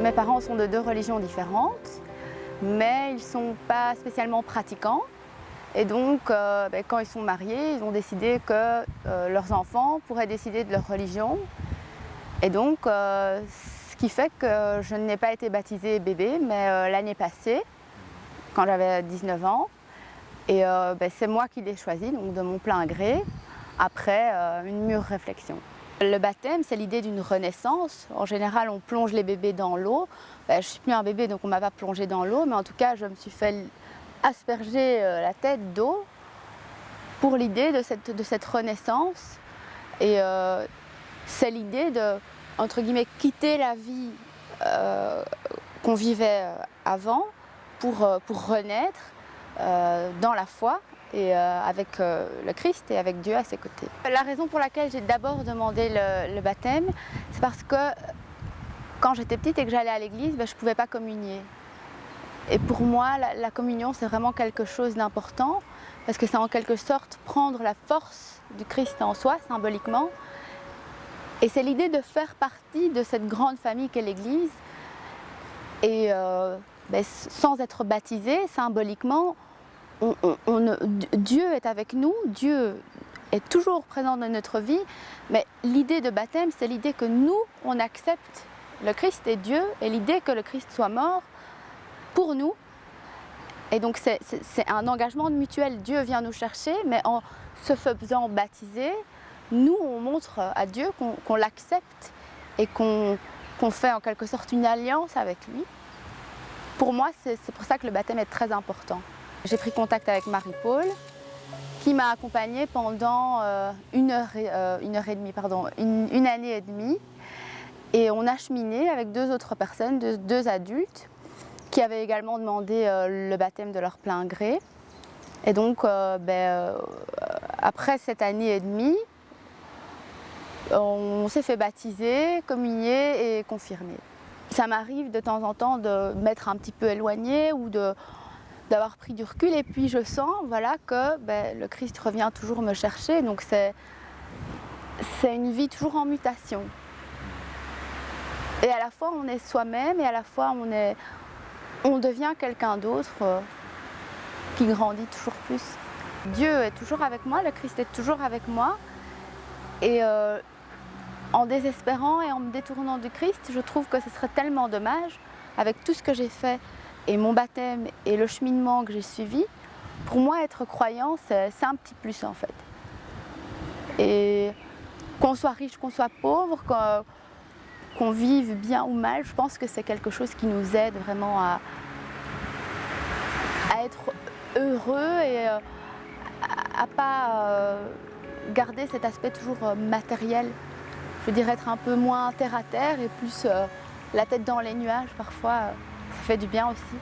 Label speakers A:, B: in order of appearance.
A: Mes parents sont de deux religions différentes, mais ils ne sont pas spécialement pratiquants. Et donc, quand ils sont mariés, ils ont décidé que leurs enfants pourraient décider de leur religion. Et donc, ce qui fait que je n'ai pas été baptisée bébé, mais l'année passée, quand j'avais 19 ans. Et c'est moi qui l'ai choisi, donc de mon plein gré, après une mûre réflexion. Le baptême, c'est l'idée d'une renaissance. En général, on plonge les bébés dans l'eau. Je ne suis plus un bébé, donc on ne m'a pas plongé dans l'eau, mais en tout cas, je me suis fait asperger la tête d'eau pour l'idée de cette renaissance. Et c'est l'idée de, entre guillemets, quitter la vie qu'on vivait avant pour renaître dans la foi et avec le Christ et avec Dieu à ses côtés. La raison pour laquelle j'ai d'abord demandé le baptême, c'est parce que quand j'étais petite et que j'allais à l'église, je ne pouvais pas communier. Et pour moi, la communion, c'est vraiment quelque chose d'important, parce que c'est en quelque sorte prendre la force du Christ en soi, symboliquement. Et c'est l'idée de faire partie de cette grande famille qu'est l'Église. Et sans être baptisé, symboliquement, Dieu est avec nous, Dieu est toujours présent dans notre vie, mais l'idée de baptême, c'est l'idée que nous, on accepte le Christ et Dieu, et l'idée que le Christ soit mort pour nous. Et donc c'est un engagement mutuel. Dieu vient nous chercher, mais en se faisant baptiser, nous, on montre à Dieu qu'on l'accepte et qu'on fait en quelque sorte une alliance avec lui. Pour moi, c'est pour ça que le baptême est très important. J'ai pris contact avec Marie-Paul, qui m'a accompagnée pendant une année et demie. Et on a cheminé avec deux autres personnes, deux adultes, qui avaient également demandé le baptême de leur plein gré. Et donc, après cette année et demie, on s'est fait baptiser, communier et confirmer. Ça m'arrive de temps en temps de m'être un petit peu éloignée ou d'avoir pris du recul, et puis je sens que le Christ revient toujours me chercher. Donc c'est une vie toujours en mutation. Et à la fois on est soi-même, et à la fois on devient quelqu'un d'autre qui grandit toujours plus. Dieu est toujours avec moi, le Christ est toujours avec moi. Et en désespérant et en me détournant du Christ, je trouve que ce serait tellement dommage, avec tout ce que j'ai fait, et mon baptême et le cheminement que j'ai suivi. Pour moi, être croyant, c'est un petit plus en fait. Et qu'on soit riche, qu'on soit pauvre, qu'on vive bien ou mal, je pense que c'est quelque chose qui nous aide vraiment à être heureux et à pas garder cet aspect toujours matériel. Je veux dire, être un peu moins terre à terre et plus la tête dans les nuages parfois, ça fait du bien aussi.